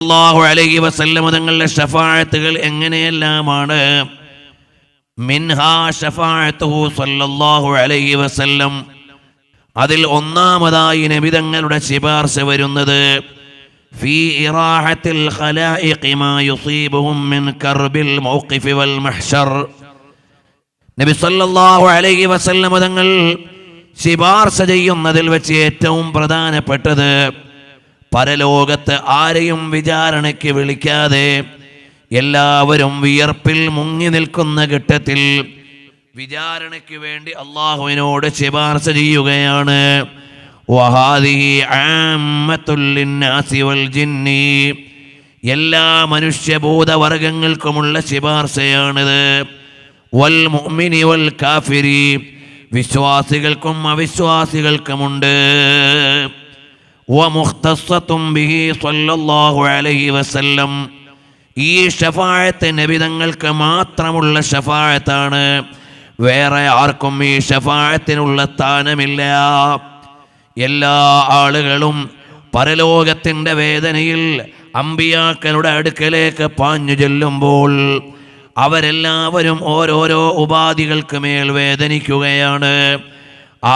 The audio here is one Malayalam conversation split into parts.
സല്ലല്ലാഹു അലൈഹി വസല്ലം തങ്ങളുടെ ശഫാഅത്തുകൾ എങ്ങനെയെല്ലാമാണ്? മിൻഹാ ശഫാഅത്തുഹു സല്ലല്ലാഹു അലൈഹി വസല്ലം, അതിൽ ഒന്നാമതായി നബി തങ്ങളുടെ ശുപാർശ വരുന്നത് ഫീ ഇറാഹത്തിൽ ഖലായിഖി മാ യുസീബുഹും മിൻ കർബിൽ മൗഖിഫി വൽ മഹ്ശർ. നബി സല്ലല്ലാഹു അലൈഹി വസല്ലം തങ്ങൾ ശുപാർശ ചെയ്യുന്നതിൽ വെച്ച് ഏറ്റവും പ്രധാനപ്പെട്ടത് പരലോകത്ത് ആരെയും വിചാരണയ്ക്ക് വിളിക്കാതെ എല്ലാവരും വിയർപ്പിൽ മുങ്ങി നിൽക്കുന്ന ഘട്ടത്തിൽ വിചാരണയ്ക്ക് വേണ്ടി അള്ളാഹുവിനോട് ശുപാർശ ചെയ്യുകയാണ്. വഹാദിഹി ആമ്മത്തുൽ ലിന്നാസി വൽ ജിന്നി, എല്ലാ മനുഷ്യഭൂതവർഗങ്ങൾക്കുമുള്ള ശുപാർശയാണിത്. വൽ മുഅ്മിനി വൽ കാഫിരി, വിശ്വാസികൾക്കും അവിശ്വാസികൾക്കുമുണ്ട്. വമുഖ്തസ്സത്തും ബിഹി സ്വല്ലല്ലാഹു അലൈഹി വസല്ലം, ഈ ശഫാഅത്ത് നബി തങ്ങൾക്ക് മാത്രമുള്ള ശഫാഅത്താണ്. വേറെ ആർക്കും ഈ ശഫാഅത്തിനുള്ള സ്ഥാനമില്ല. എല്ലാ ആളുകളും പരലോകത്തിൻ്റെ വേദനയിൽ അമ്പിയാക്കളുടെ അടുക്കലേക്ക് പാഞ്ഞു ചെല്ലുമ്പോൾ അവരെല്ലാവരും ഓരോരോ ഉപാധികൾക്ക് മേൽ വേദനിക്കുകയാണ്.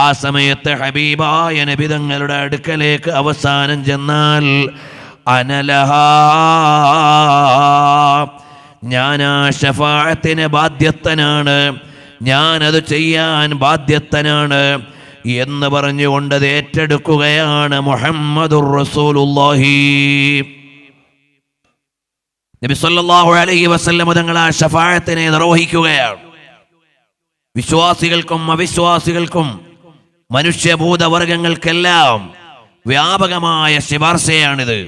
ആ സമയത്ത് ഹബീബായ നബി തങ്ങളുടെ അടുക്കലേക്ക് അവസാനം ചെന്നാൽ അനലഹാ, ഞാൻ ആ ശഫാഅത്തിന് ബാധ്യസ്ഥനാണ്, ഞാനത് ചെയ്യാൻ ബാധ്യസ്ഥനാണ് എന്ന് പറഞ്ഞുകൊണ്ട് അത് ഏറ്റെടുക്കുകയാണ് മുഹമ്മദുർ റസൂലുള്ളാഹി. നബി സല്ലല്ലാഹു അലൈഹി വസല്ലം തങ്ങൾ ആ ശഫാഅത്തിനെ നിർവഹിക്കുകയാണ്. വിശ്വാസികൾക്കും അവിശ്വാസികൾക്കും മനുഷ്യഭൂതവർഗങ്ങൾക്കെല്ലാം വ്യാപകമായ ശുപാർശയാണിത്.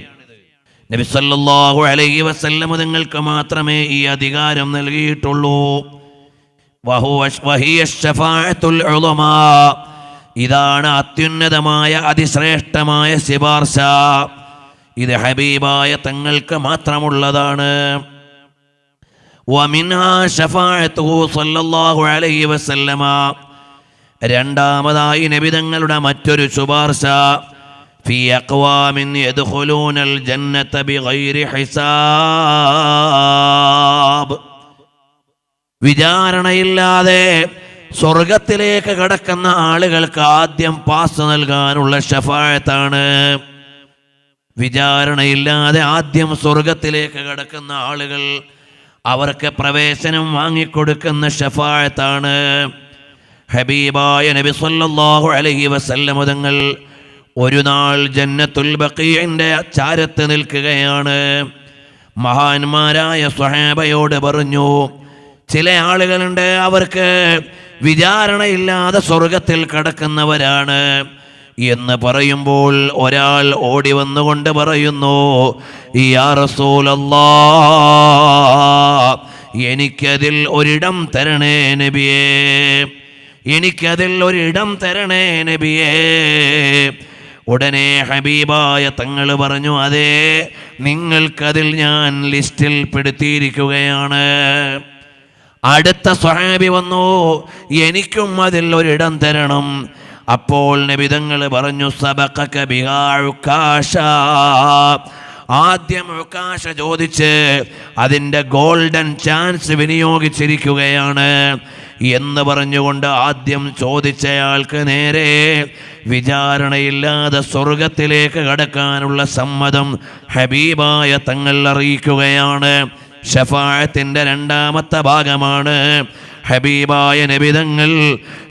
നബി സല്ലല്ലാഹു അലൈഹി വസല്ലം തങ്ങൾക്ക് മാത്രമേ ഈ അധികാരം നൽകിയിട്ടുള്ളൂ. വഹിയ ശഫാഅത്തുൽ ഉളമാ, ഇതാണ് അത്യുന്നതമായ അതിശ്രേഷ്ഠമായ ശുപാർശ. ഇത് ഹബീബായ തങ്ങൾക്ക് മാത്രമുള്ളതാണ്. വമിൻഹാ ശഫാഅത്തുഹു സല്ലല്ലാഹു അലൈഹി വസല്ലമ, രണ്ടാമതായി നബി തങ്ങളുടെ മറ്റൊരു ശുപാർശ ഫീ അഖ്വാമിൻ യദ്ഖുലൂനൽ ജന്നത ബിഗൈരി ഹിസാബ്, വിചാരണയില്ലാതെ സ്വർഗത്തിലേക്ക് കടക്കുന്ന ആളുകൾക്ക് ആദ്യം പാസ് നൽകാനുള്ള ശഫാഅത്താണ്. വിചാരണയില്ലാതെ ആദ്യം സ്വർഗത്തിലേക്ക് കടക്കുന്ന ആളുകൾ, അവർക്ക് പ്രവേശനം വാങ്ങിക്കൊടുക്കുന്ന ശഫാഅത്താണ്. ഹബീബായ നബി സല്ലല്ലാഹു അലൈഹി വസല്ലം തങ്ങൾ ഒരു നാൾ ജന്നത്തുൽ ബഖീഇന്റെ ചാരത്ത് നിൽക്കുകയാണ്. മഹാന്മാരായ സ്വഹാബയോട് പറഞ്ഞു, ചില ആളുകളുണ്ട്, അവർക്ക് വിചാരണയില്ലാതെ സ്വർഗത്തിൽ കടക്കുന്നവരാണ് എന്ന് പറയുമ്പോൾ ഒരാൾ ഓടി വന്നുകൊണ്ട് പറയുന്നു, യാ റസൂലല്ലാഹ്, എനിക്കതിൽ ഒരിടം തരണേ നബിയേ, എനിക്കതിൽ ഒരിടം തരണേ നബിയേ. ഉടനെ ഹബീബായ തങ്ങൾ പറഞ്ഞു, അതേ, നിങ്ങൾക്കതിൽ ഞാൻ ലിസ്റ്റിൽ പെടുത്തിയിരിക്കുകയാണ്. അടുത്ത സ്വഹാബി വന്നു, എനിക്കും അതിൽ ഒരിടം തരണം. അപ്പോൾ നബി തങ്ങൾ പറഞ്ഞു, സബഖക ബിഹാ ഉക്കാശ, ആദ്യം ഉക്കാശ ചോദിച്ച് അതിൻ്റെ ഗോൾഡൻ ചാൻസ് വിനിയോഗിച്ചിരിക്കുകയാണ് എന്ന് പറഞ്ഞുകൊണ്ട് ആദ്യം ചോദിച്ചയാൾക്ക് നേരെ വിചാരണയില്ലാതെ സ്വർഗത്തിലേക്ക് കടക്കാനുള്ള സമ്മതം ഹബീബായ തങ്ങൾ അറിയിക്കുകയാണ്. ശഫാഅത്തിന്റെ രണ്ടാമത്തെ ഭാഗമാണ് ഹബീബായ നബി തങ്ങൾ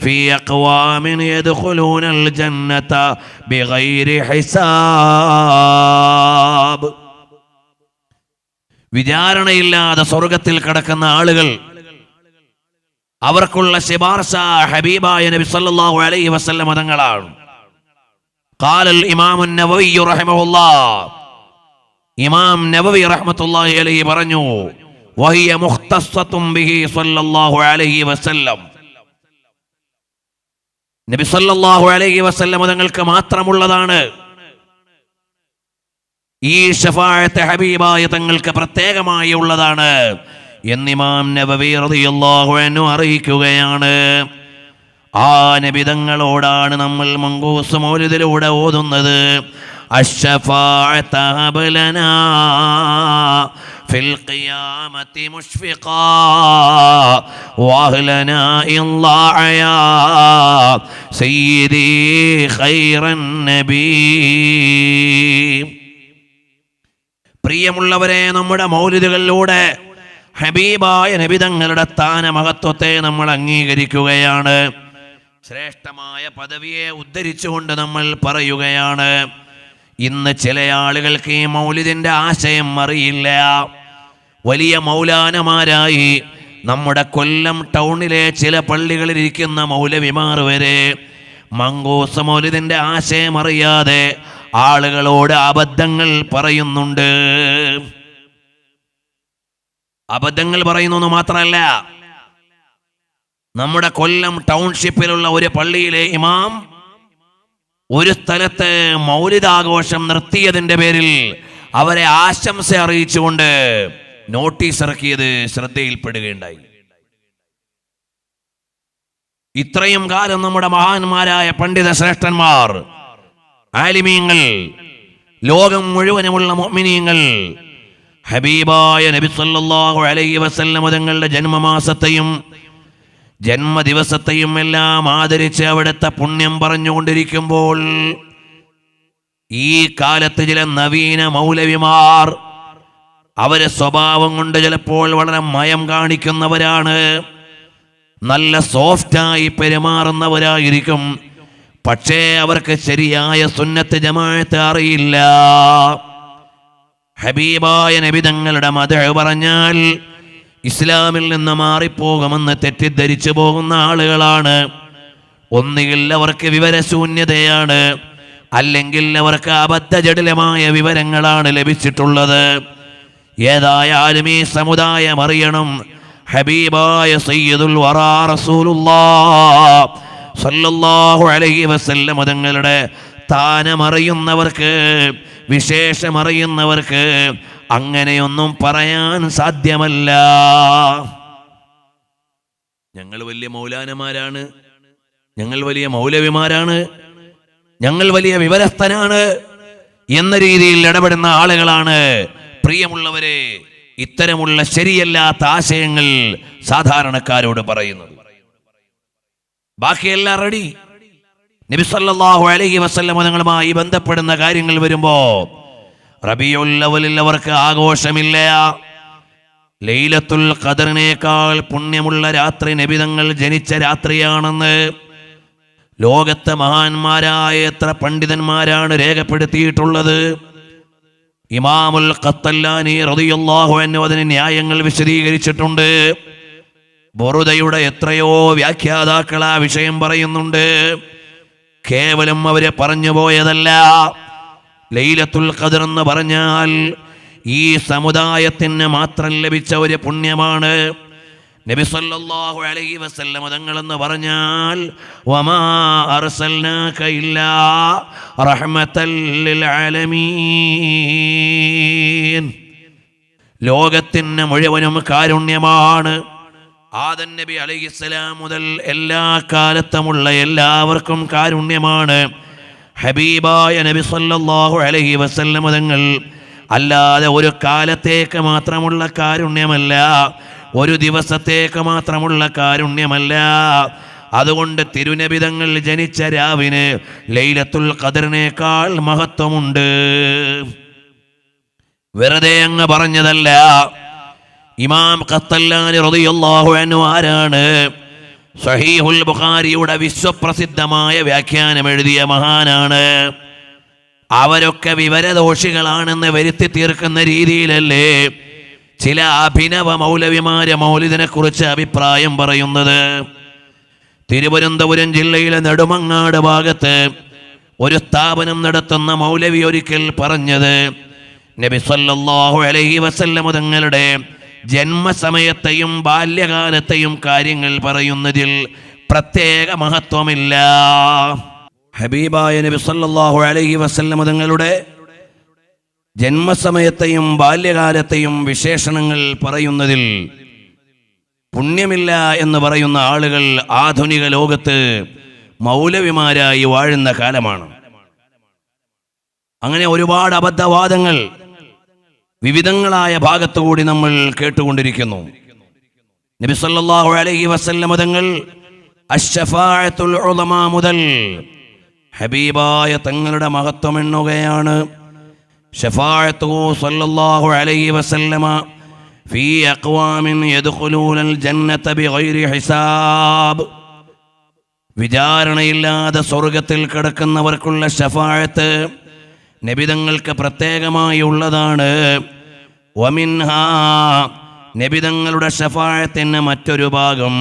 ഫീ അഖ്വാമിൻ യദ്ഖുലൂനൽ ജന്നത ബിഗൈരി ഹിസാബ്, വിചാരണയില്ലാതെ സ്വർഗത്തിൽ കടക്കുന്ന ആളുകൾ, അവർക്കുള്ള ശുപാർശ ഹബീബായ നബി സല്ലല്ലാഹു അലൈഹി വസല്ലം തങ്ങളാണ്. ഖാലൽ ഇമാം നവവി റഹിമഹുല്ലാഹ്, ഇമാം നവവി റഹ്മത്തുള്ളാഹി അലൈഹി പറഞ്ഞു, വഹിയ മുഖ്തസ്സത്തും ബിഹി സല്ലല്ലാഹു അലൈഹി വസല്ലം, നബി സല്ലല്ലാഹു അലൈഹി വസല്ലം തങ്ങൾക്ക് മാത്രമുള്ളതാണ്. ഈ ശഫാഅത്ത് ഹബീബായ തങ്ങൾക്ക് പ്രത്യേകമായി ഉള്ളതാണ് എന്ന് ഇമാം നവവി റളിയല്ലാഹു അൻഹു അറിയിക്കുകയാണ്. ആ നബി തങ്ങളോടാണ് നമ്മൾ മങ്കൂസ് മൗലിദിലൂടെ ഓതുന്നത്, الشفاعة هب لنا في القيامة مشفقا وأهلنا إن ضاع يا سيدي خير النبي. പ്രിയമുള്ളവരെ, നമ്മുടെ മൗലിദുകളിലൂടെ ഹബീബായ നബി തങ്ങളുടെ സ്ഥാന മഹത്വത്തെ നമ്മൾ അംഗീകരിക്കുകയാണ്. ശ്രേഷ്ഠമായ പദവിയെ ഉദ്ധരിച്ചുകൊണ്ട് നമ്മൾ പറയുകയാണ്. ഇന്ന് ചില ആളുകൾക്ക് ഈ മൗലിദിന്റെ ആശയം അറിയില്ല. വലിയ മൗലാനമാരായി നമ്മുടെ കൊല്ലം ടൗണിലെ ചില പള്ളികളിലിരിക്കുന്ന മൗലവിമാർ വരെ മങ്കൂസ് മൗലിദിന്റെ ആശയം അറിയാതെ ആളുകളോട് അബദ്ധങ്ങൾ പറയുന്നുണ്ട്. അബദ്ധങ്ങൾ പറയുന്നു മാത്രമല്ല, നമ്മുടെ കൊല്ലം ടൗൺഷിപ്പിലുള്ള ഒരു പള്ളിയിലെ ഇമാം ഒരു സ്ഥലത്ത് മൗലിദാഘോഷം നിർത്തിയതിന്റെ പേരിൽ അവരെ ആശംസ അറിയിച്ചുകൊണ്ട് നോട്ടീസ് ഇറക്കിയത് ശ്രദ്ധയിൽപ്പെടുകയുണ്ടായി. ഇത്രയും കാലം നമ്മുടെ മഹാന്മാരായ പണ്ഡിത ശ്രേഷ്ഠന്മാർ, ആലിമീങ്ങൾ, ലോകം മുഴുവനുമുള്ള മുഅ്മിനീങ്ങൾ ഹബീബായ നബി സല്ലല്ലാഹു അലൈഹി വസല്ലം തങ്ങളുടെ ജന്മമാസത്തെയും ജന്മദിവസത്തെയും എല്ലാം ആദരിച്ച് അവിടുത്തെ പുണ്യം പറഞ്ഞുകൊണ്ടിരിക്കുമ്പോൾ ഈ കാലത്ത് ചില നവീന മൗലവിമാർ അവരെ സ്വഭാവം കൊണ്ട് ചിലപ്പോൾ വളരെ മയം കാണിക്കുന്നവരാണ്, നല്ല സോഫ്റ്റായി പെരുമാറുന്നവരായിരിക്കും. പക്ഷേ അവർക്ക് ശരിയായ സുന്നത്ത് ജമാഅത്ത് അറിയില്ല. ഹബീബായ നബി തങ്ങളുടെ മദ്ഹ് പറഞ്ഞാൽ ഇസ്ലാമിൽ നിന്ന് മാറിപ്പോകുമെന്ന് തെറ്റിദ്ധരിച്ചു പോകുന്ന ആളുകളാണ്. ഒന്നുകിൽ അവർക്ക് വിവരശൂന്യതയാണ്, അല്ലെങ്കിൽ അവർക്ക് അബദ്ധജടിലമായ വിവരങ്ങളാണ് ലഭിച്ചിട്ടുള്ളത്. ഏതായാലും ഈ സമുദായം അറിയണം, ഹബീബായ സയ്യിദുൽ വറാ റസൂലുള്ളാഹ് സല്ലല്ലാഹു അലൈഹി വസല്ലം തങ്ങളുടെ സ്ഥാനമറിയുന്നവർക്ക്, വിശേഷമറിയുന്നവർക്ക് അങ്ങനെയൊന്നും പറയാൻ സാധ്യമല്ല. ഞങ്ങൾ വലിയ മൗലാനമാരാണ്, ഞങ്ങൾ വലിയ മൗലവിമാരാണ്, ഞങ്ങൾ വലിയ വിവരസ്ഥനാണ് എന്ന രീതിയിൽ ഇടപെടുന്ന ആളുകളാണ്. പ്രിയമുള്ളവരെ, ഇത്തരമുള്ള ശരിയല്ലാത്ത ആശയങ്ങൾ സാധാരണക്കാരോട് പറയുന്നത്. ബാക്കിയെല്ലാം റെഡി. നബി സല്ലല്ലാഹു അലൈഹി വസല്ലം തങ്ങളുമായി ബന്ധപ്പെടുന്ന കാര്യങ്ങൾ വരുമ്പോ റബീഉൽ അവ്വലിൽ അവർക്ക് ആഘോഷമില്ല. ലൈലത്തുൽ ഖദറിനേക്കാൾ പുണ്യമുള്ള രാത്രി നബി തങ്ങൾ ജനിച്ച രാത്രിയാണെന്ന് ലോകത്തെ മഹാന്മാരായ എത്ര പണ്ഡിതന്മാരാണ് രേഖപ്പെടുത്തിയിട്ടുള്ളത്. ഇമാമുൽ ഖത്തല്ലാനി റളിയല്ലാഹു അൻഹു അതിന് ന്യായങ്ങൾ വിശദീകരിച്ചിട്ടുണ്ട്. ബുറുദയുടെ എത്രയോ വ്യാഖ്യാതാക്കൾ ആ വിഷയം പറയുന്നുണ്ട്. കേവലം അവരെ പറഞ്ഞു പോയതല്ല. ലൈലത്തുൽ ഖദർ എന്ന് പറഞ്ഞാൽ ഈ സമുദായത്തിന് മാത്രം ലഭിച്ച ഒരു പുണ്യമാണ്. നബി സല്ലല്ലാഹു അലൈഹി വസല്ലം തങ്ങളെന്ന് പറഞ്ഞാൽ വമാ അർസൽനാക ഇല്ലാ റഹ്മത്തൽ ലിൽ ആലമീൻ, ലോകത്തിന് മുഴുവനും കാരുണ്യമാണ്. ആദം നബി അലൈഹിസ്സലാം മുതൽ എല്ലാ കാലത്തുമുള്ള എല്ലാവർക്കും കാരുണ്യമാണ്. ഹബീബായ നബി സല്ലല്ലാഹു അലൈഹി വസല്ലം തങ്ങൾ അല്ലാതെ ഒരു കാലത്തേക്ക് മാത്രമുള്ള കാരുണ്യമല്ല, ഒരു ദിവസത്തേക്ക് മാത്രമുള്ള കാരുണ്യമല്ല. അതുകൊണ്ട് തിരുനബി തങ്ങൾ ജനിച്ച രാവിന് ലൈലത്തുൽ ഖദറിനേക്കാൾ മഹത്വമുണ്ട്. വെറുതെ അങ്ങ് പറഞ്ഞതല്ല. ഇമാം ഖത്തല്ലാനി റളിയല്ലാഹു അൻഹു ആരാണ്? സഹീഹുൽ ബുഖാരിയുടെ വിശ്വപ്രസിദ്ധമായ വ്യാഖ്യാനം എഴുതിയ മഹാനാണ്. അവരൊക്കെ വിവരദോഷികളാണെന്ന് വരുത്തി തീർക്കുന്ന രീതിയിലല്ലേ ചില അഭിനവ മൗലവിമാരെ മൗലിദിനെ കുറിച്ച് അഭിപ്രായം പറയുന്നത്. തിരുവനന്തപുരം ജില്ലയിലെ നെടുമങ്ങാട് ഭാഗത്ത് ഒരു സ്ഥാപനം നടത്തുന്ന മൗലവി ഒരിക്കൽ പറഞ്ഞത്, നബി സല്ലല്ലാഹു അലൈഹി വസല്ലം തങ്ങളുടെ ജന്മസമയത്തെയും ബാല്യകാലത്തെയും കാര്യങ്ങൾ പറയുന്നതിൽ പ്രത്യേക മഹത്വമില്ല. ഹബീബായ നബി സല്ലല്ലാഹു അലൈഹി വസല്ലം തങ്ങളുടെ ജന്മസമയത്തെയും ബാല്യകാലത്തെയും വിശേഷണങ്ങൾ പറയുന്നതിൽ പുണ്യമില്ല എന്ന് പറയുന്ന ആളുകൾ ആധുനിക ലോകത്ത് മൗലവിമാരായി വാഴുന്ന കാലമാണ്. അങ്ങനെ ഒരുപാട് അബദ്ധവാദങ്ങൾ വിവിധങ്ങളായ ഭാഗത്തുകൂടി നമ്മൾ കേട്ടുകൊണ്ടിരിക്കുന്നു. നബി സല്ലല്ലാഹു അലൈഹി വസല്ലം തങ്ങൾ അശ്ശഫാഅത്തുൽ ഉളമ മുതൽ ഹബീബായ തങ്ങളുടെ മഹത്വം എണ്ണുകയാണ്. ശഫാഅത്തു സല്ലല്ലാഹു അലൈഹി വസല്ലമ ഫീ അഖ്വാമിൻ യദ്ഖുലൂനൽ ജന്നത ബിഗൈരി ഹിസാബ്. വിചാരണയില്ലാതെ സ്വർഗത്തിൽ കിടക്കുന്നവർക്കുള്ള ശഫാഅത്ത് നബിതങ്ങൾക്ക് പ്രത്യേകമായി ഉള്ളതാണ്. വമിൻഹാ, നബിതങ്ങളുടെ ശഫാഅത്തിന് മറ്റൊരു ഭാഗം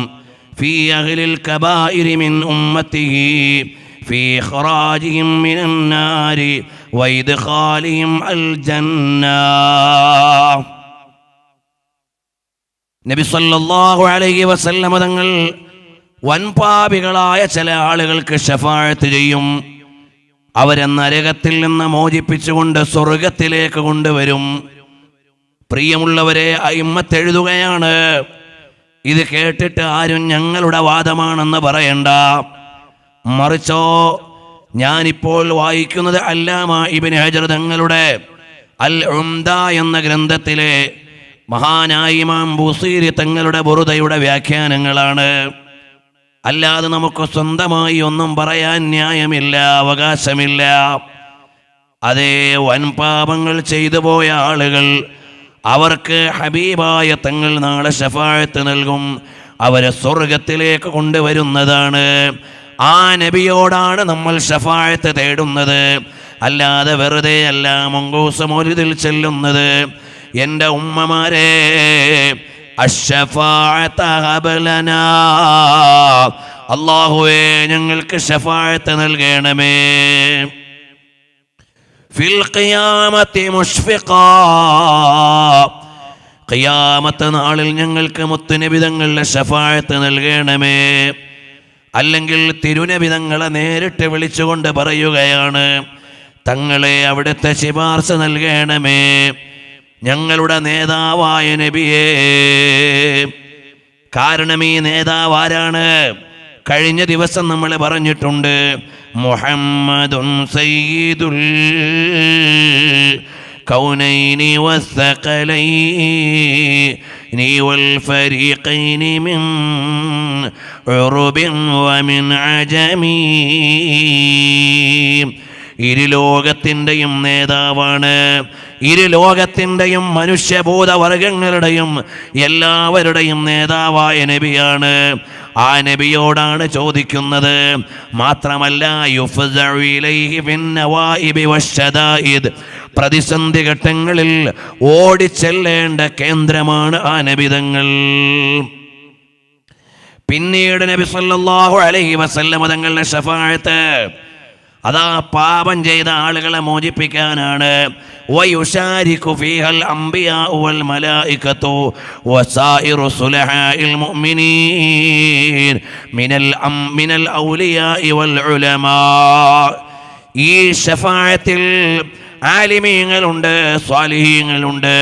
ഫീ അഹ്ലിൽ കബായിരി മിൻ ഉമ്മത്തിഹി ഫീ ഖറാജിഹിം മിനൻ നാരി വഇദ്ഖാലിഹിം അൽ ജന്ന. നബി സല്ലല്ലാഹു അലൈഹി വസല്ലം തങ്ങൾ വൻപാപികളായ ചില ആളുകൾക്ക് ശഫാഅത്ത് ചെയ്യും. അവരെ നരകത്തിൽ നിന്ന് മോചിപ്പിച്ചുകൊണ്ട് സ്വർഗത്തിലേക്ക് കൊണ്ടുവരും. പ്രിയമുള്ളവരെ, അയിമ്മത്ത് എഴുതുകയാണ്, ഇത് കേട്ടിട്ട് ആരും ഞങ്ങളുടെ വാദമാണെന്ന് പറയണ്ട. മറിച്ചോ, ഞാനിപ്പോൾ വായിക്കുന്നത് അല്ലാമ ഇബ്നു ഹജർ തങ്ങളുടെ അൽ ഉംദ എന്ന ഗ്രന്ഥത്തിലെ മഹാനായ ഇമാം ബുസീരി തങ്ങളുടെ ബുറുദയുടെ വ്യാഖ്യാനങ്ങളാണ്. അല്ലാതെ നമുക്ക് സ്വന്തമായി ഒന്നും പറയാൻ ന്യായമില്ല, അവകാശമില്ല. അതേ, വൻപാപങ്ങൾ ചെയ്തു പോയ ആളുകൾ, അവർക്ക് ഹബീബായ തങ്ങൾ നാളെ ശഫാഅത്ത് നൽകും. അവരെ സ്വർഗത്തിലേക്ക് കൊണ്ടുവരുന്നതാണ്. ആ നബിയോടാണ് നമ്മൾ ശഫാഅത്ത് തേടുന്നത്, അല്ലാതെ വെറുതെ അല്ല മങ്കൂസ് മൗലിദിൽ ചെല്ലുന്നത്. എൻ്റെ ഉമ്മമാരെ, അശ്ശഫാഅത ഹബലനാ, അല്ലാഹുവേ ഞങ്ങൾക്ക് ശഫാഅത്ത് നൽകണമേ. ഫിൽ ഖിയാമത്തി മുഷ്ഫിഖാ, ഖിയാമത്ത് നാളിൽ ഞങ്ങൾക്ക് മുത്തുനബി തങ്ങളുടെ ശഫാഅത്ത് നൽകണമേ. അല്ലെങ്കിൽ തിരുനബി തങ്ങളെ നേരിട്ട് വിളിച്ചുകൊണ്ട് പറയുകയാണ്, തങ്ങളെ അവിടുത്തെ ശുപാർശ നൽകണമേ ഞങ്ങളുടെ നേതാവായ നബിയേ. കാരണം ഈ നേതാവ് ആരാണ്? കഴിഞ്ഞ ദിവസം നമ്മൾ പറഞ്ഞിട്ടുണ്ട്, മുഹമ്മദുൻ സയ്യിദുൽ കൗനൈനി വസ്സഖലൈനി വൽ ഫരീഖൈനി മിൻ ഉറുബിൻ വമിൻ അജമീ. ഇരുലോകത്തിൻ്റെയും നേതാവാണ്. ഇരുലോകത്തിൻ്റെയും മനുഷ്യഭൂതവർഗങ്ങളുടെയും എല്ലാവരുടെയും നേതാവായ നബിയാണ്. ആ നബിയോടാണ് ചോദിക്കുന്നത്. മാത്രമല്ല, യുഫ്സഉ ഇലൈഹി ഫിന്നവാഇബി വശദായിദ്, പ്രതിസന്ധി ഘട്ടങ്ങളിൽ ഓടിച്ചെല്ലേണ്ട കേന്ദ്രമാണ് ആ നബിതങ്ങൾ. പിന്നീട് നബി സല്ലല്ലാഹു അലൈഹി വസല്ലം തങ്ങളുടെ ശഫാഅത്ത് അതാ പാപം ചെയ്ത ആളുകളെ മോചിപ്പിക്കാനാണ്. വയുശാരികു ഫീഹൽ അംബിയാഉ വൽ മലായികതു വസായിറു സുലഹാഇൽ മുഅ്മിനീൻ മിനൽ ഔലിയാഇ വൽ ഉലമാ. ഈ ശഫാഅത്തിൽ ആലിമീങ്ങളുണ്ട്, സ്വാലിഹീങ്ങളുണ്ട്,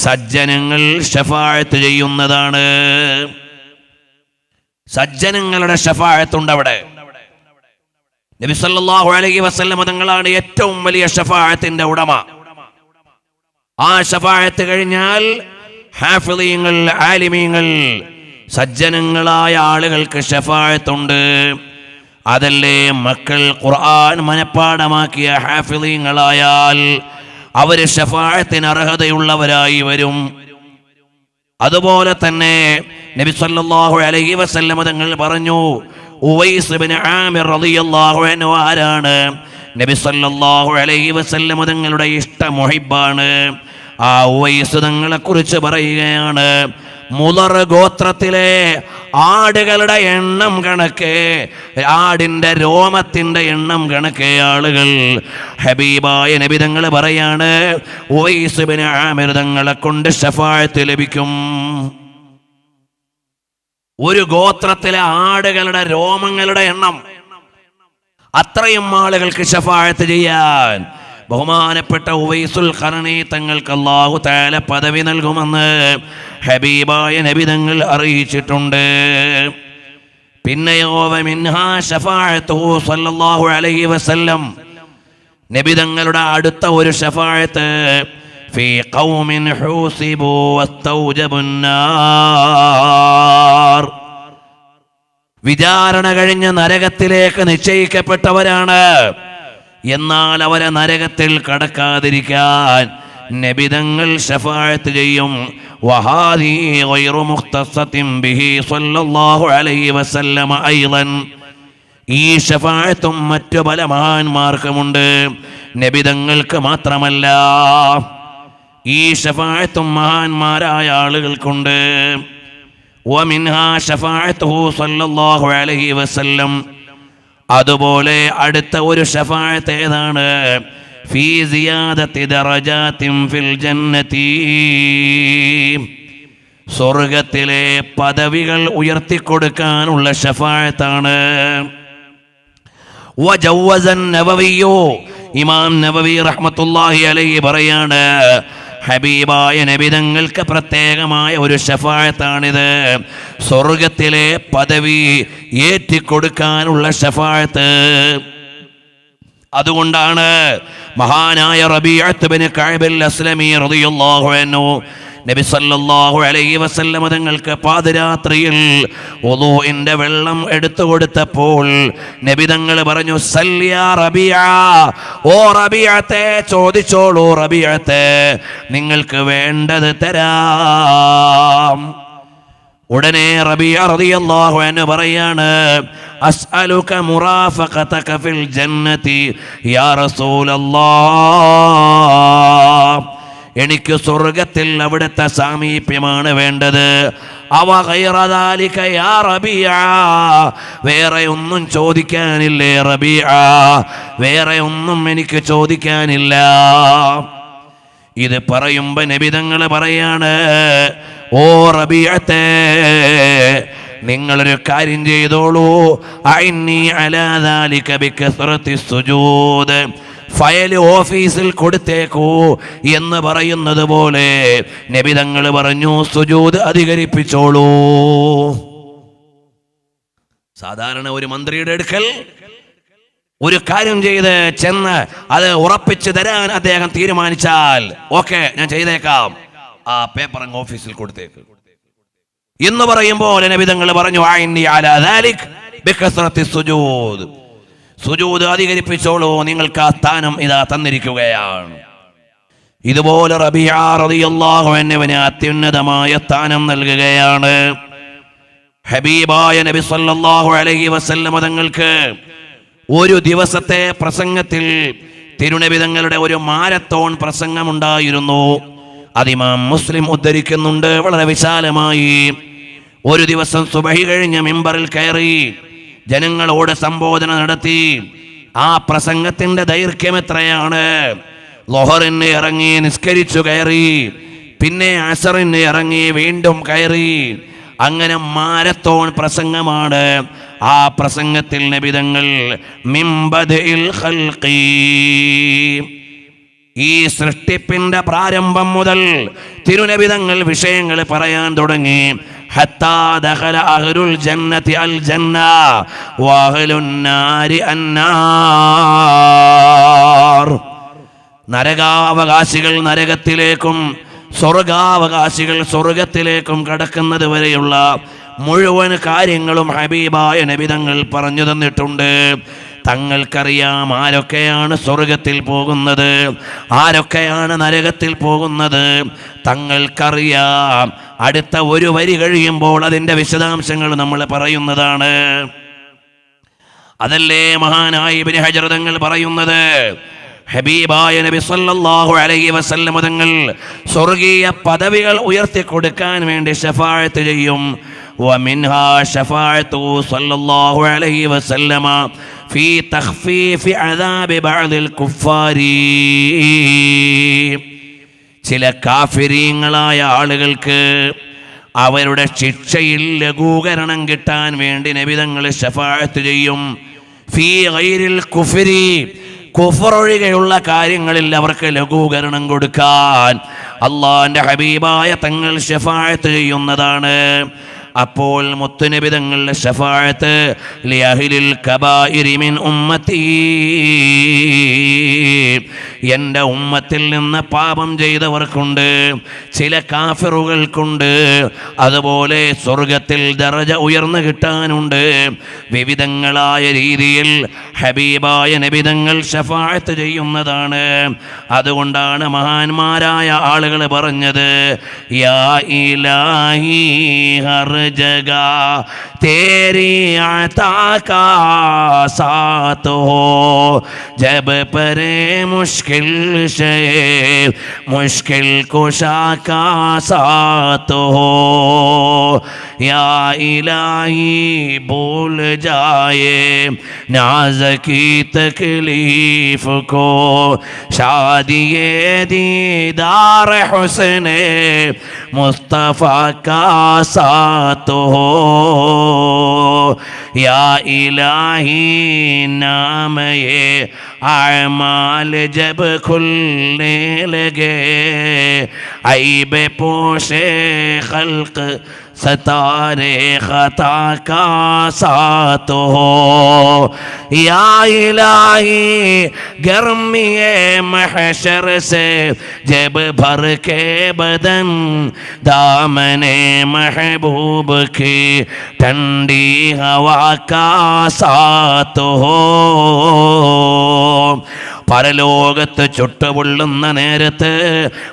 സജ്ജനങ്ങൾ ശഫാഅത്ത് ചെയ്യുന്നതാണ്. സജ്ജനങ്ങളുടെ ശഫാഅത്തുണ്ട് അവിടെ. നബി സല്ലല്ലാഹു അലൈഹി വസല്ലം തങ്ങളാണ് ഏറ്റവും വലിയ ശഫാഅത്തിന്റെ ഉടമ. ആ ശഫാഅത്ത് കഴിഞ്ഞാൽ ഹാഫിളീങ്ങൾ, ആലിമീങ്ങൾ, സജ്ജനങ്ങളായ ആളുകൾക്ക് ശഫാഅത്തുണ്ട്. അതല്ലേ മക്കൾ ഖുർആൻ മനഃപ്പാഠമാക്കിയ ഹാഫിളീങ്ങളായാൽ അവർ ശഫാഅത്തിന് അർഹതയുള്ളവരായി വരും. അതുപോലെ തന്നെ നബി സല്ലല്ലാഹു അലൈഹി വസല്ലം തങ്ങൾ പറഞ്ഞു, ഉവൈസ് ഇബ്നു ആമിർ റളിയല്ലാഹു അൻഹു ആരാണ്? നബി സല്ലല്ലാഹു അലൈഹി വസല്ലം തങ്ങളുടെ ഇഷ്ട മുഹിബ്ബാണ്. ആ ഉവൈസ് തങ്ങളെ കുറിച്ച് പറയുകയാണ്, മുളർ ഗോത്രത്തിലെ ആടുകളുടെ എണ്ണം കണക്കെ, ആടിൻ്റെ രോമത്തിൻ്റെ എണ്ണം കണക്കെ ആളുകൾ ഹബീബായ നബി തങ്ങൾ പറയാണ്, ഉവൈസ് ഇബ്നു ആമിർ തങ്ങളെ കൊണ്ട് ശഫാഅത്ത് ലഭിക്കും. ഒരു ഗോത്രത്തിലെ ആടുകളുടെ രോമങ്ങളുടെ എണ്ണം, അത്രയും ആളുകൾക്ക് ശഫാഅത്ത് ചെയ്യാൻ ബഹുമാനപ്പെട്ട ഉവൈസുൽ ഖർനി തങ്ങൾക്ക് അല്ലാഹു തആല പദവി നൽകുമെന്ന് ഹബീബായ നബി തങ്ങൾ അറിയിച്ചിട്ടുണ്ട്. പിന്നെയോ വമിൻഹാ ശഫാഅത്തുഹു സല്ലല്ലാഹു അലൈഹി വസല്ലം, നബിതങ്ങളുടെ അടുത്ത ഒരു ശഫാഅത്ത് ഫീ ഖൗമിൻ ഹൂസിബു വസ്തൗജബുന്നാർ, വിചാരണ കഴിഞ്ഞ നരകത്തിലേക്ക് നിശ്ചയിക്കപ്പെട്ടവരാണ്. എന്നാൽ അവരെ നരകത്തിൽ കടക്കാതിരിക്കാൻ നബിതങ്ങൾ ശഫാഅത്ത് ചെയ്യും. വഹാദി ഗൈറു മുഖ്തസത്തിൻ ബിഹി സ്വല്ലല്ലാഹു അലൈഹി വസല്ലമ അയ്ളൻ, ഈ ശഫാഅത്തും മറ്റു പല മഹാന്മാർക്കുമുണ്ട്, നബിതങ്ങൾക്ക് മാത്രമല്ല. ഈ ശഫാഅത്തും മഹാന്മാരായ ആളുകൾക്കുണ്ട്. വമിൻഹാ ശഫാഅത്തുഹു സ്വല്ലല്ലാഹു അലൈഹി വസല്ലം, അതുപോലെ അടുത്ത ഒരു ശഫാഅത്ത് ഏതാണ്? ഫീ സിയാദത്തി ദറജാത്തിൻ ഫിൽ ജന്നതി, സ്വർഗത്തിലെ പദവികൾ ഉയർത്തിക്കൊടുക്കാനുള്ള ശഫാഅത്താണ്. വജവ്വസൻ നവവിയോ, ഇമാം നവവി റഹ്മത്തുള്ളാഹി അലൈഹി പറയാണ്, ഹബീബായ നബിതങ്ങൾക്ക് പ്രത്യേകമായ ഒരു ശഫാഅത്താണിത്, സ്വർഗത്തിലെ പദവി ഏറ്റിക്കൊടുക്കാനുള്ള ശഫാഅത്ത്. അതുകൊണ്ടാണ് മഹാനായ റബീഅത്ത് ബിൻ കഅബ് അൽ-അസ്ലമി റളിയല്ലാഹു അൻഹു നബി സല്ലല്ലാഹു അലൈഹി വസല്ലം തങ്ങൾക്ക് പാതിരാത്രിയിൽ വുളൂഇന്റെ വെള്ളം എടുത്തു കൊടുത്തപ്പോൾ നബിതങ്ങൾ പറഞ്ഞു, സല്ലിയാ റബീഅ, ഓ റബീഅത്തെ ചോദിച്ചോളൂ റബീഅത്തെ, നിങ്ങൾക്ക് വേണ്ടത് തരാം. ഉടനെ റബീഅ റളിയല്ലാഹു അൻഹു പറയാണ്, അസ്അലുക മുറാഫഖതക ഫിൽ ജന്നതി യാ റസൂലല്ലാഹ്, എനിക്ക് സ്വർഗത്തിൽ അവിടുത്തെ സാമീപ്യമാണ് വേണ്ടത്. അവ ഗൈറ ദാലിക യാ റബീഅ, വേറെ ഒന്നും ചോദിക്കാനില്ലേ റബീഅ, വേറെ ഒന്നും എനിക്ക് ചോദിക്കാനില്ല. ഇത് പറയുമ്പോ നബിതങ്ങൾ പറയാണ്, ഓ റബീഅത്തെ, നിങ്ങളൊരു കാര്യം ചെയ്തോളൂ, അഇന്നി അലാ ദാലിക ബികസ്റത്തി സുജൂദ്, ഫയൽ ഓഫീസിൽ കൊടുത്തേക്കൂ എന്ന് പറയുന്നത് പോലെ നബിതങ്ങൾ പറഞ്ഞു, സുജൂദ് അധികരിപ്പിച്ചോളൂ. സാധാരണ ഒരു മന്ത്രിയുടെ അടുക്കൽ ഒരു കാര്യം ചെയ്ത് ചെന്ന് അത് ഉറപ്പിച്ചു തരാൻ അദ്ദേഹം തീരുമാനിച്ചാൽ, ഓക്കെ ഞാൻ ചെയ്തേക്കാം, ആ പേപ്പർ അങ്ങ് ഓഫീസിൽ കൊടുത്തേക്ക് എന്ന് പറയുമ്പോൾ നബിതങ്ങൾ പറഞ്ഞു, അഇന്നി അലാ ദാലിക ബികസ്റത്തി സുജൂദ്, സുജൂദ് അധികരിപ്പിച്ചോളൂ, നിങ്ങൾക്ക് ആ സ്ഥാനം ഇതാ തന്നിരിക്കുകയാണ്. ഇതുപോലെ റബീഅ റളിയല്ലാഹു അൻഹുവിന് അത്യുന്നതമായ സ്ഥാനം നൽകുകയാണ്. ഹബീബായ നബി സല്ലല്ലാഹു അലൈഹി വസല്ലം തങ്ങൾക്ക് ഒരു ദിവസത്തെ പ്രസംഗത്തിൽ തിരുനബി തങ്ങളുടെ ഒരു മാരത്തോൺ പ്രസംഗമുണ്ടായിരുന്നു. അതിമാം മുസ്ലിം ഉദ്ധരിക്കുന്നുണ്ട് വളരെ വിശാലമായി. ഒരു ദിവസം സുബഹി കഴിഞ്ഞ് മിമ്പറിൽ കയറി ജനങ്ങളോട് സംബോധന നടത്തി. ആ പ്രസംഗത്തിന്റെ ദൈർഘ്യം എത്രയാണ്? ളുഹറിന് ഇറങ്ങി നിസ്കരിച്ചു കയറി, പിന്നെ അസറിന് ഇറങ്ങി വീണ്ടും കയറി, അങ്ങനെ മാരത്തോൺ പ്രസംഗമാണ്. ആ പ്രസംഗത്തിൽ നബിതങ്ങൾ മിംബദിൽ ഖൽഖി, ഈ സൃഷ്ടിപ്പിന്റെ പ്രാരംഭം മുതൽ തിരുനബിതങ്ങൾ വിഷയങ്ങൾ പറയാൻ തുടങ്ങി. ഹത്താ ദഖല അഹ്ലുൽ ജന്നതി അൽ ജന്ന വഅഹ്ലുൻ നാരി അന്നാർ, നരകാവകാശികൾ നരകത്തിലേക്കും സ്വർഗാവകാശികൾ സ്വർഗത്തിലേക്കും കടക്കുന്നത് വരെയുള്ള മുഴുവൻ കാര്യങ്ങളും ഹബീബായ നബിതങ്ങൾ പറഞ്ഞു തന്നിട്ടുണ്ട്. തങ്ങൾക്കറിയാം ആരൊക്കെയാണ് സ്വർഗത്തിൽ പോകുന്നത്, ആരൊക്കെയാണ് നരകത്തിൽ പോകുന്നത്. തങ്ങൾക്കറിയാം. അടുത്ത ഒരു വരി കഴിയുമ്പോൾ അതിൻ്റെ വിശദാംശങ്ങൾ നമ്മൾ പറയുന്നതാണ്. അതല്ലേ മഹാനായ ഇബ്നു ഹജർ തങ്ങൾ പറയുന്നത്, ഹബീബായ നബി സല്ലല്ലാഹു അലൈഹി വസല്ലം തങ്ങൾ സ്വർഗീയ പദവികൾ ഉയർത്തി കൊടുക്കാൻ വേണ്ടി ശഫാഅത്ത് ചെയ്യും. വമിൻഹാ ശഫാഅത്തു സല്ലല്ലാഹു അലൈഹി വസല്ലമ ഫീ തഖ്ഫീഫി അദാബി ബഅദിൽ കുഫാരി, ചില കാഫിരീങ്ങളായ ആളുകൾക്ക് അവരുടെ ശിക്ഷയിൽ ലഘൂകരണം കിട്ടാൻ വേണ്ടി നബി തങ്ങൾ ശഫാഅത്ത് ചെയ്യും. ഫീ ഗൈരിൽ കുഫ്രി, കുഫറൊഴികെയുള്ള കാര്യങ്ങളിൽ അവർക്ക് ലഘൂകരണം കൊടുക്കാൻ അള്ളാന്റെ ഹബീബായ തങ്ങൾ ശഫാഅത്ത് ചെയ്യുന്നതാണ്. അപ്പോൾ മുത്തുനബി തങ്ങളുടെ ശഫാഅത്ത് ലിഅഹ്ലിൽ കബായിരി മിൻ ഉമ്മത്തി, എൻ്റെ ഉമ്മത്തിൽ നിന്ന് പാപം ചെയ്തവർക്കുണ്ട്, ചില കാഫിറുകൾക്കുണ്ട്, അതുപോലെ സ്വർഗത്തിൽ ദറജ ഉയർന്നു കിട്ടാനുണ്ട്. വിവിധങ്ങളായ രീതിയിൽ ഹബീബായ നബി തങ്ങൾ ശഫാഅത്ത് ചെയ്യുന്നതാണ്. അതുകൊണ്ടാണ് മഹാന്മാരായ ആളുകൾ പറഞ്ഞത്, യാ ഇലാഹി ഹർ ജഗാ തേരി അതാ കാ സാത്ത് ഹോ, ജബ് പരേ മുഷ്കിൽ ശേ മുഷ്കിൽ കുശാ കാ സാത്ത് ഹോ, या इलाही भूल जाए नाज की तकलीफ को, शादिये दीदार हुस्ने मुस्तफ़ा का साथ हो, या इलाही नाम ये आमाल जब खुलने लगे, ऐब पोशे खल्क सतारे खता का साथ हो, या इलाही गर्मिए महशर से जब भर के बदन दामने महबूब की ठंडी हवा का साथ हो, പരലോകത്ത് ചുട്ടുപൊള്ളുന്ന നേരത്ത്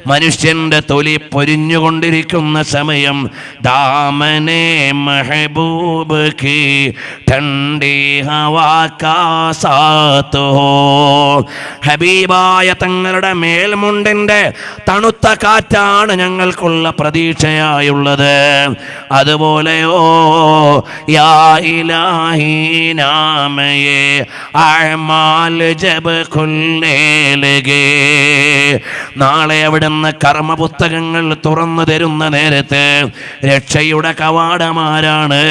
മനുഷ്യന്റെ തൊലി പൊരിഞ്ഞുകൊണ്ടിരിക്കുന്ന സമയം, ദാമനെ മെഹബൂബ് കി ठंडी हवा का साथ हो, ഹബീബായ തങ്ങളുടെ മേൽമുണ്ടിന്റെ തണുത്ത കാറ്റാണ് ഞങ്ങൾക്കുള്ള പ്രതീക്ഷയായുള്ളത്. അതുപോലെയോ യാ ഇലാഹി നാമയെ അഅ്മാൽ ജബ് ഖുൽനേ ലഗേ, നാളെ അവിടുന്ന് കർമ്മപുസ്തകങ്ങൾ തുറന്നു തരുന്ന നേരത്ത് രക്ഷയുടെ കവാടമാരാണ്?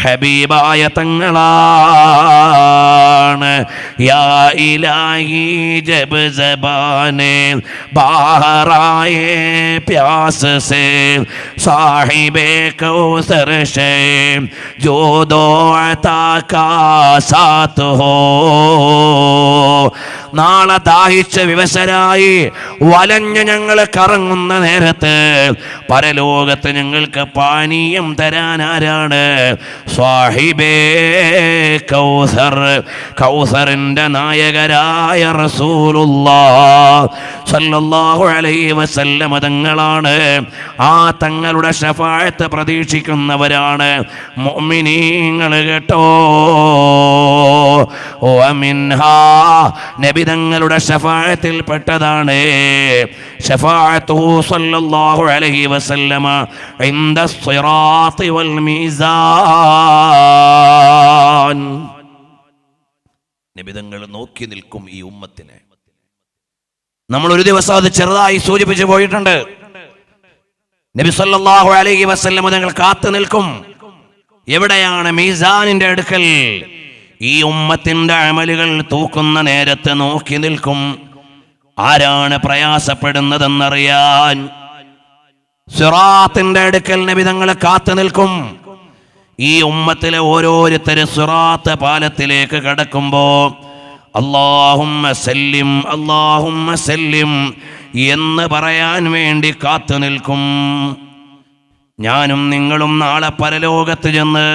ഹബീബായ തങ്ങളാണ്. യാ ഇലാഹി ജബ് സബാനെ ബാഹറായേ പ്യാസ് സേ സാഹിബേ കൗസർ ശേ ജോ ദോ അതാ കാ സാത്ത് ഹോ, നാളെ ദാഹിച്ച് വിവശരായി വലഞ്ഞ് ഞങ്ങൾ കറങ്ങുന്ന നേരത്ത് പരലോകത്ത് ഞങ്ങൾക്ക് പാനീയം തരാൻ ആരാണ്? സ്വാഹിബേ കൗസർ, കൗസറിന്റെ നായകരായ റസൂലുള്ളാഹ് സല്ലല്ലാഹു അലൈഹി വസല്ലം തങ്ങളാണ്. ആ തങ്ങളുടെ ശഫാഅത്ത് പ്രതീക്ഷിക്കുന്നവരാണ് മുഅ്മിനീങ്ങൾ കേട്ടോ. വമിൻഹാ, നബി തങ്ങളുടെ ശഫാഅത്തിൽ പെട്ടതാണ് ശഫാഅത്തുഹു സല്ലല്ലാഹു അലൈഹി വസല്ലമ ഇൻദ സിറാത്തി വൽ മീസാൻ. നബി തങ്ങൾ നോക്കി നിൽക്കും ഈ ഉമ്മത്തിനെ. നമ്മൾ ഒരു ദിവസം അത് ചെറുതായി സൂചിപ്പിച്ചു പോയിട്ടുണ്ട്. നബി സല്ലല്ലാഹു അലൈഹി വസല്ലം തങ്ങൾ കാത്തു നിൽക്കും. എവിടെയാണ്? മീസാനിന്റെ അടുക്കൽ. ഈ ഉമ്മത്തിന്റെ അമലുകൾ തൂക്കുന്ന നേരത്ത് നോക്കി നിൽക്കും. ആരാണ് പ്രയാസപ്പെടുന്നതെന്നറിയാൻ സിറാത്തിന്റെ അടുക്കൽ നബി തങ്ങൾ കാത്തു നിൽക്കും. ഈ ഉമ്മത്തിലെ ഓരോരുത്തര് സിറാത്ത് പാലത്തിലേക്ക് കടക്കുമ്പോ അല്ലാഹുമ്മ സല്ലിം അല്ലാഹുമ്മ സല്ലിം എന്ന് പറയാൻ വേണ്ടി കാത്തു നിൽക്കും. ഞാനും നിങ്ങളും നാളെ പരലോകത്ത് ചെന്ന്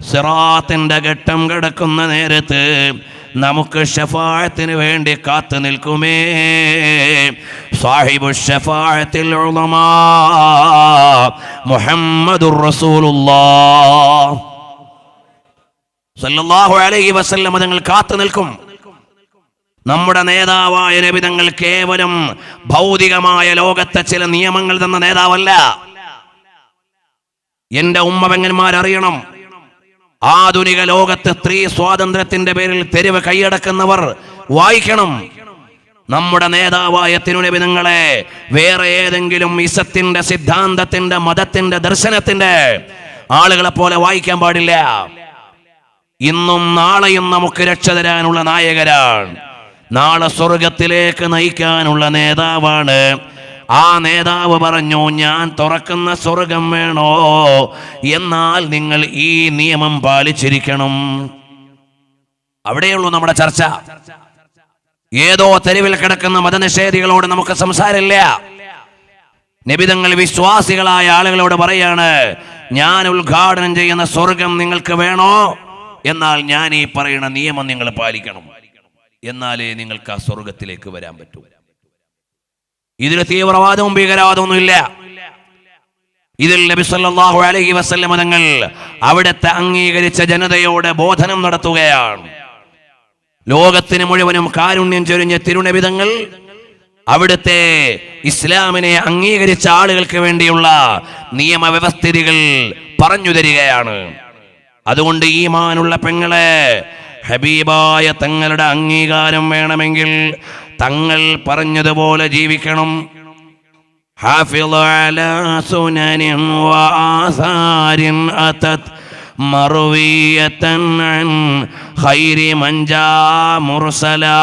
സിറാത്തിന്റെ ഘട്ടം കടക്കുന്ന നേരത്ത് നമുക്ക് ശഫാഅത്തിന് വേണ്ടി കാത്തു നിൽക്കുമേ. സാഹിബു ശഫാഅത്തിൽ ഉളമാ മുഹമ്മദുർ റസൂലുള്ളാഹ് സല്ലല്ലാഹു അലൈഹി വസല്ലം തങ്ങൾ കാത്തു നിൽക്കും. നമ്മുടെ നേതാവായ നബി തങ്ങൾ കേവലം ഭൗതികമായ ലോകത്തെ ചില നിയമങ്ങൾ തന്ന നേതാവല്ല. എന്റെ ഉമ്മപെങ്ങന്മാരറിയണം, ആധുനിക ലോകത്ത് സ്ത്രീ സ്വാതന്ത്ര്യത്തിന്റെ പേരിൽ തെരുവ് കൈയടക്കുന്നവർ വായിക്കണം. നമ്മുടെ നേതാവായ തിരുനബി തങ്ങളെ വേറെ ഏതെങ്കിലും ഇസത്തിന്റെ, സിദ്ധാന്തത്തിന്റെ, മതത്തിന്റെ, ദർശനത്തിന്റെ ആളുകളെ പോലെ വായിക്കാൻ പാടില്ല. ഇന്നും നാളെയും നമുക്ക് രക്ഷ തരാനുള്ള നായകരാണ്. നാളെ സ്വർഗത്തിലേക്ക് നയിക്കാനുള്ള നേതാവാണ്. ആ നേതാവ് പറഞ്ഞു, ഞാൻ തുറക്കുന്ന സ്വർഗം വേണോ, എന്നാൽ നിങ്ങൾ ഈ നിയമം പാലിച്ചിരിക്കണം. അവിടെയുള്ളൂ നമ്മുടെ ചർച്ച. ഏതോ തെരുവിൽ കിടക്കുന്ന മതനിഷേധികളോട് നമുക്ക് സംസാരമില്ല. നബിതങ്ങൾ വിശ്വാസികളായ ആളുകളോട് പറയാണ്, ഞാൻ ഉദ്ഘാടനം ചെയ്യുന്ന സ്വർഗം നിങ്ങൾക്ക് വേണോ, എന്നാൽ ഞാൻ ഈ പറയുന്ന നിയമം നിങ്ങൾ പാലിക്കണം, എന്നാലേ നിങ്ങൾക്ക് ആ സ്വർഗത്തിലേക്ക് വരാൻ പറ്റൂ. ഇതിൽ തീവ്രവാദവും ഭീകരവാദമൊന്നും ഇല്ല. ഇതിൽ നബി സല്ലല്ലാഹു അലൈഹി വസല്ലം തങ്ങൾ അവിടുത്തെ അംഗീകരിച്ച ജനതയോട് ബോധനം നടത്തുകയാണ്. ലോകത്തിന് മുഴുവനും കാരുണ്യം ചൊരിഞ്ഞ തിരുനബിതങ്ങൾ അവിടുത്തെ ഇസ്ലാമിനെ അംഗീകരിച്ച ആളുകൾക്ക് വേണ്ടിയുള്ള നിയമവ്യവസ്ഥിതികൾ പറഞ്ഞു തരികയാണ്. അതുകൊണ്ട് ഈമാനുള്ള പെങ്ങളെ, ഹബീബായ തങ്ങളുടെ അംഗീകാരം വേണമെങ്കിൽ തങ്ങൾ പറഞ്ഞതുപോലെ ജീവിക്കണം. ഹാഫിള് അലാ സുനനിൻ വആസാരിൻ അതത് മർവിയതൻ അൻ ഖൈരി മൻ ജാ മുർസലാ.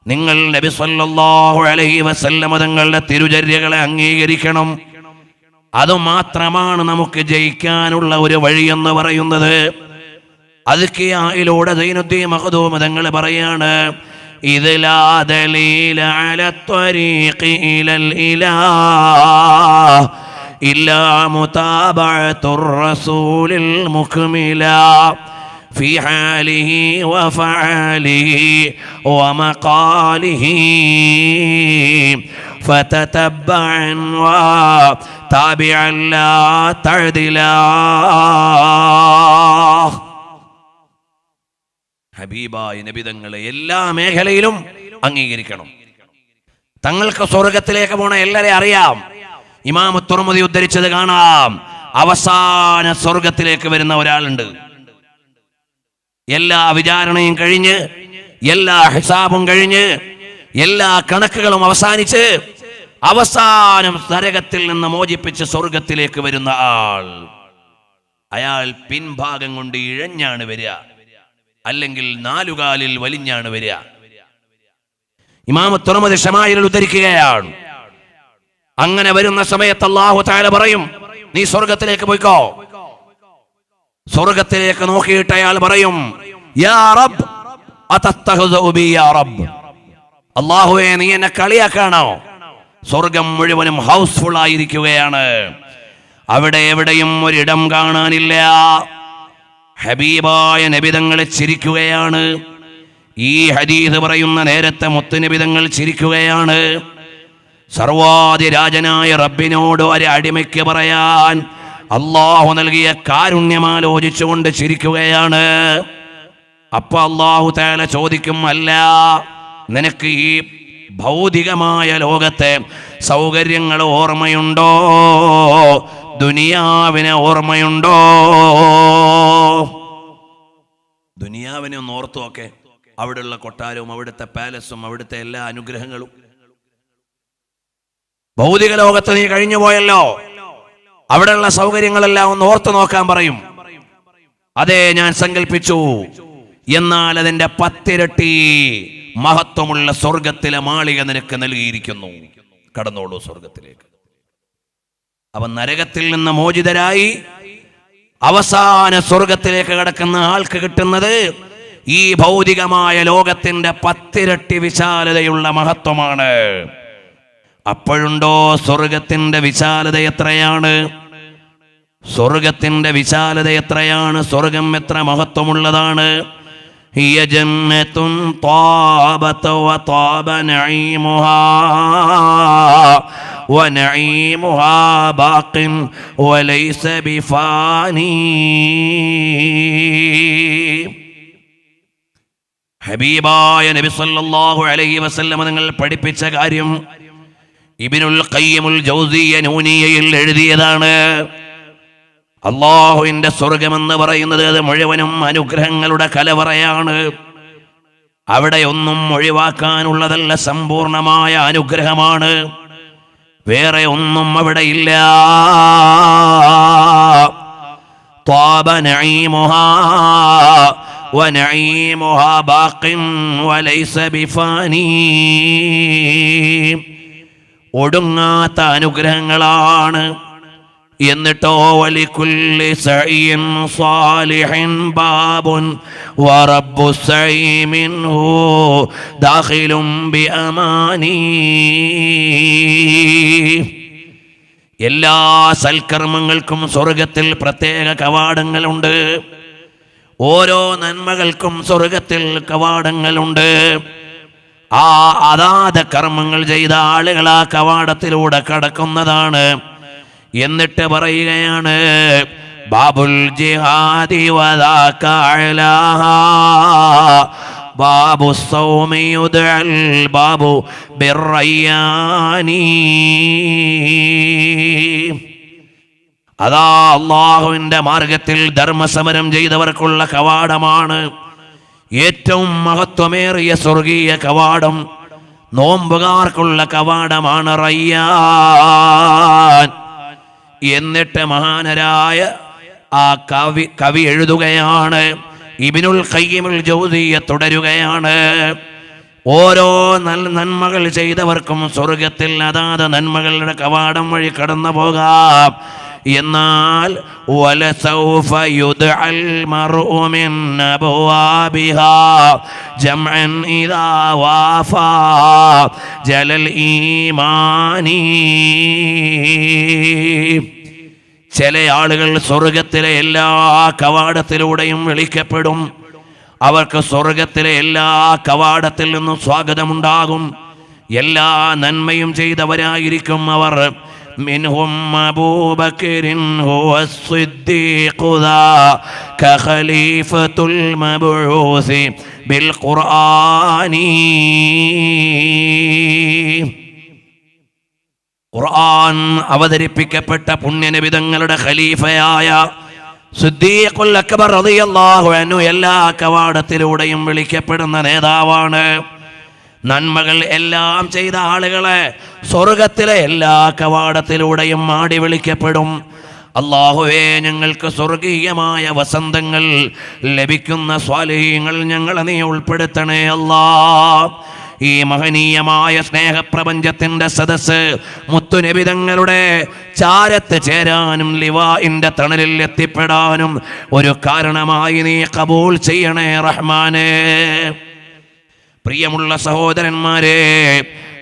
നിങ്ങൾ നബി സല്ലല്ലാഹു അലൈഹി വസല്ലം തങ്ങളുടെ തിരുചര്യകളെ അംഗീകരിക്കണം. അതുമാത്രമാണ് നമുക്ക് ജയിക്കാനുള്ള ഒരു വഴിയെന്ന് പറയുന്നത്. അദ്കിയായിലൂടെ സൈനുദ്ദീൻ മഖ്ദൂം തങ്ങൾ പറയാണ്, ഇദ് ലാ ദലീല അലാ ത്വരീഖി ഇലൽ ഇലാഹ് ഇല്ലാ മുതാബഅത്തുർ റസൂലിൽ മുക്മിലാ ഫീ ഹാലിഹി വഫഅലിഹി വമഖാലിഹി ഫതതബ്ബഅൻ വതാബിഅൻ ലാ തഅദിലാ. ഹബീബായ നബിതങ്ങളെ എല്ലാ മേഖലയിലും അംഗീകരിക്കണം. തങ്ങൾക്ക് സ്വർഗത്തിലേക്ക് പോണ എല്ലാരെയും അറിയാം. ഇമാം തുർമുദി ഉദ്ധരിച്ചത് കാണാം. അവസാന സ്വർഗത്തിലേക്ക് വരുന്ന ഒരാളുണ്ട്. എല്ലാ വിചാരണയും കഴിഞ്ഞ്, എല്ലാ ഹിസാബും കഴിഞ്ഞ്, എല്ലാ കണക്കുകളും അവസാനിച്ച് അവസാനം നരകത്തിൽ നിന്ന് മോചിപ്പിച്ച് സ്വർഗത്തിലേക്ക് വരുന്ന ആൾ, അയാൾ പിൻഭാഗം കൊണ്ട് ഇഴഞ്ഞാണ് വരിക, അല്ലെങ്കിൽ നാലുകാലിൽ വലിഞ്ഞാണ് വരിക. ഇമാം തുർമുദി ശമായിലിൽ ഉദ്ധരിക്കുകയാണ്. അങ്ങനെ വരുന്ന സമയത്ത് അല്ലാഹു തആല പറയും, നീ സ്വർഗത്തിലേക്ക് പോയിക്കോ. സ്വർഗത്തിലേക്ക് നോക്കിയിട്ട് അയാൾ പറയും, യാ റബ്ബ് അതത്തഖുദു ബി യാ റബ്ബ്. അല്ലാഹുവേ, നീ എന്നെ കളിയാക്കാണോ? സ്വർഗം മുഴുവനും ഹൗസ്ഫുൾ ആയിരിക്കുകയാണ്. അവിടെ എവിടെയും ഒരിടം കാണാനില്ല. ഹബീബായ നബിതങ്ങൾ ചിരിക്കുകയാണ്. ഈ ഹദീസ് പറയുന്ന നേരത്തെ മുത്തുനബിതങ്ങൾ ചിരിക്കുകയാണ്. സർവാധിരാജനായ റബ്ബിനോട് ഒരു അടിമയ്ക്ക് പറയാൻ അല്ലാഹു നൽകിയ കാരുണ്യമാലോചിച്ചുകൊണ്ട് ചിരിക്കുകയാണ്. അപ്പൊ അല്ലാഹു തആല ചോദിക്കും, അല്ല, നിനക്ക് ഈ ഭൗതികമായ ലോകത്തെ സൗകര്യങ്ങൾ ഓർമ്മയുണ്ടോ? ദുനിയാവിനെ ഓർമ്മയുണ്ടോ? ദുനിയാവിനെ ഒന്ന് ഓർത്തു നോക്കെ. അവിടെയുള്ള കൊട്ടാരവും അവിടുത്തെ പാലസും അവിടുത്തെ എല്ലാ അനുഗ്രഹങ്ങളും. ഭൗതിക ലോകത്ത് നീ കഴിഞ്ഞു പോയല്ലോ, അവിടെയുള്ള സൗകര്യങ്ങളെല്ലാം ഒന്ന് ഓർത്തു നോക്കാൻ പറയും. അതെ, ഞാൻ സങ്കല്പിച്ചു. എന്നാൽ അതിന്റെ 10 ഇരട്ടി മഹത്വമുള്ള സ്വർഗത്തിലെ മാളിക നിനക്ക് നൽകിയിരിക്കുന്നു. കടന്നോളൂ സ്വർഗത്തിലേക്ക്. അവൻ നരകത്തിൽ നിന്ന് മോചിതരായി അവസാന സ്വർഗത്തിലേക്ക് കടക്കുന്ന ആൾക്ക് കിട്ടുന്നത് ഈ ഭൗതികമായ ലോകത്തിന്റെ 10 ഇരട്ടി വിശാലതയുള്ള മഹത്വമാണ്. അപ്പോഴുണ്ടോ സ്വർഗത്തിന്റെ വിശാലത എത്രയാണ്? സ്വർഗത്തിന്റെ വിശാലത എത്രയാണ്? സ്വർഗം എത്ര മഹത്വമുള്ളതാണ്! ഹിയ ജന്നത്തുൻ ത്വാബത വത്വാബ നഈമുഹാ വനഈമുഹാ ബാഖിൻ വലൈസ ബിഫാനി. ഹബീബായ നബി സല്ലല്ലാഹു അലൈഹി വസല്ലം നിങ്ങൾ പഠിപ്പിച്ച കാര്യം ഇബ്നുൽ ഖയ്യിമുൽ ജൗസിയ്യ നൂനിയയിൽ എഴുതിയതാണ്. അല്ലാഹുവിന്റെ സ്വർഗമെന്ന് പറയുന്നത് അത് മുഴുവനും അനുഗ്രഹങ്ങളുടെ കലവറയാണ്. അവിടെ ഒന്നും ഒഴിവാക്കാനുള്ളതല്ല, സമ്പൂർണമായ അനുഗ്രഹമാണ്. വേറെ ഒന്നും അവിടെ ഇല്ല. ത്വാബ നഈമുഹാ വനഈമുഹാ ബാഖിൻ വലൈസ ബിഫാനി. ഒടുങ്ങാത്ത അനുഗ്രഹങ്ങളാണ്. എന്നിട്ടോ വലികുല്ലി സഈൻ സാലിഹിൻ ബാബുൻ വറബ്ബു സഈ മിൻഹു ദാഖിലുൻ ബിഅമാനി. എല്ലാ സൽക്കർമ്മങ്ങൾക്കും സ്വർഗത്തിൽ പ്രത്യേക കവാടങ്ങളുണ്ട്. ഓരോ നന്മകൾക്കും സ്വർഗത്തിൽ കവാടങ്ങളുണ്ട്. അതാത് കർമ്മങ്ങൾ ചെയ്ത ആളുകൾ ആ കവാടത്തിലൂടെ കടക്കുന്നതാണ്. എന്നിട്ട് പറയുകയാണ് ബാബുൽ ജിഹാദി വദാക അലാഹാ ബാബു സൗമി യുദ്അൽ ബാബു ബിർറയ്യാനി. അതാ അല്ലാഹുവിൻ്റെ മാർഗത്തിൽ ധർമ്മസമരം ചെയ്തവർക്കുള്ള കവാടമാണ്. ഏറ്റവും മഹത്വമേറിയ സ്വർഗീയ കവാടം നോമ്പുകാർക്കുള്ള കവാടമാണ് റയ്യാൻ. എന്നിട്ട് മഹാനരായ ആ കവി എഴുതുകയാണ്, ഇബ്നുൽ ഖയ്യിമുൽ ജൗസിയ്യ തുടരുകയാണ്, ഓരോ നന്മകൾ ചെയ്തവർക്കും സ്വർഗത്തിൽ അതാത് നന്മകളുടെ കവാടം വഴി കടന്നു പോകാം. എന്നാൽ വലസൗഫ യുദ്അൽ മർഉ മിൻ അബ്വാബിഹാ ജംഅൻ ഇദാ വാഫാ ജലൽ ഈമാനി. ചില ആളുകൾ സ്വർഗത്തിലെ എല്ലാ കവാടത്തിലൂടെയും വിളിക്കപ്പെടും. അവർക്ക് സ്വർഗത്തിലെ എല്ലാ കവാടത്തിൽ നിന്നും സ്വാഗതമുണ്ടാകും. എല്ലാ നന്മയും ചെയ്തവരായിരിക്കും അവർ. മിൻഹും അബൂബക്കറിൻ ഹുവസ് സിദ്ദീഖു ദാക ഖലീഫത്തുൽ മബ്ഊസി ബിൽ ഖുർആനി. ഖുർആൻ അവതരിപ്പിക്കപ്പെട്ട പുണ്യനബി തങ്ങളുടെ ഖലീഫയായ സിദ്ദീഖുൽ അക്ബർ റളിയല്ലാഹു അൻഹു എല്ലാ കവാടത്തിലൂടെയും വിളിക്കപ്പെടുന്ന നേതാവാണ്. നന്മകൾ എല്ലാം ചെയ്ത ആളുകളെ സ്വർഗത്തിലെ എല്ലാ കവാടത്തിലൂടെയും മാടി വിളിക്കപ്പെടും. അല്ലാഹുവേ, ഞങ്ങൾക്ക് സ്വർഗീയമായ വസന്തങ്ങൾ ലഭിക്കുന്ന സ്വാലിഹീങ്ങൾ ഞങ്ങളെ നീ ഉൾപ്പെടുത്തണേ അല്ലാഹ്. ഈ മഹനീയമായ സ്നേഹപ്രപഞ്ചത്തിന്റെ സദസ്സ് മുത്തുനബി തങ്ങളുടെ ചാരത്ത് ചേരാനും ലിവാഇന്റെ തണലിൽ എത്തിപ്പെടാനും ഒരു കാരണമായി നീ കബൂൽ ചെയ്യണേ റഹ്മാനേ. പ്രിയമുള്ള സഹോദരന്മാരെ,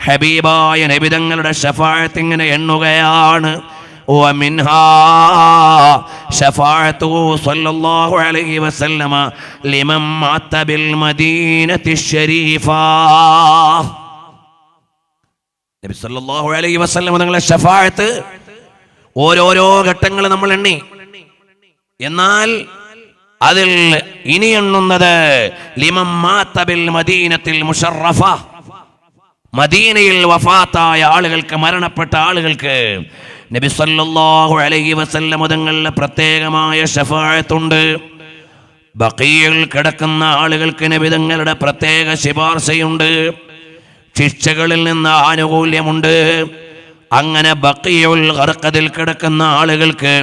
ഹബീബായ നബി തങ്ങളുടെ ശഫാഅത്ത് ഇങ്ങനെ എണ്ണുകയാണ്. ومنها شفاعته صلى الله عليه وسلم لمن مات بالمدينة الشريفة. നബി സല്ലല്ലാഹു അലൈഹി വസല്ലം തങ്ങളുടെ ശഫാഅത്ത് ഓരോരോ ഘട്ടങ്ങൾ നമ്മൾ എണ്ണി. എന്നാൽ അതിൽ ഇനി എണ്ണുന്നത് ലിമൻ മാത ബിൽ മദീനത്തിൽ മുശറഫ, മദീനയിൽ വഫാത്തായ ആളുകൾക്ക്, മരണപ്പെട്ട ആളുകൾക്ക് നബി സല്ലല്ലാഹു അലൈഹി വസല്ലം തങ്ങളുടെ പ്രത്യേകമായ ശഫാഅത്തുണ്ട്. ബഖീയിൽ കിടക്കുന്ന ആളുകൾക്ക് നബി തങ്ങളുടെ പ്രത്യേക ശുപാർശയുണ്ട്. ശിക്ഷകളിൽ നിന്ന് ആനുകൂല്യമുണ്ട്. അങ്ങനെ ബഖീഉൽ ഗർഖദിൽ കിടക്കുന്ന ആളുകൾക്ക്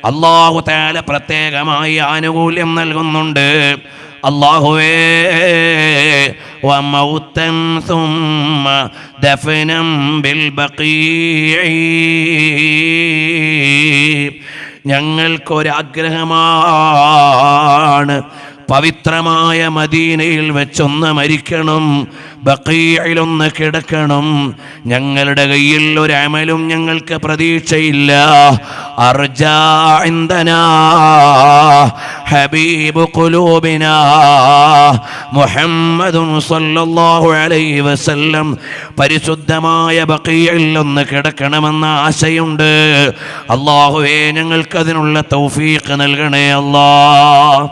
അല്ലാഹു തആല പ്രത്യേകമായി ആനുകൂല്യം നൽകുന്നുണ്ട്. അല്ലാഹുവേ, വമൗതൻ സുമ്മ ദഫനം ബിൽ ബഖീഇ. ഞങ്ങൾക്കൊരാഗ്രഹമാണ്, പവിത്രമായ മദീനയിൽ വെച്ചൊന്ന് മരിക്കണം, ബഖീഇലൊന്ന് കിടക്കണം. ഞങ്ങളുടെ കയ്യിൽ ഒരു അമലും ഞങ്ങൾക്ക് പ്രതീക്ഷയില്ല. അർജാ ഇൻദനാ ഹബീബു ഖുലൂബിനാ മുഹമ്മദുൻ സ്വല്ലല്ലാഹു അലൈഹി വസല്ലം പരിശുദ്ധമായ ബഖീഇൽ ഒന്ന് കിടക്കണമെന്ന ആശയുണ്ട്. അല്ലാഹുവേ, ഞങ്ങൾക്കതിനുള്ള തൗഫീഖ് നൽകണേ അല്ലാഹ്.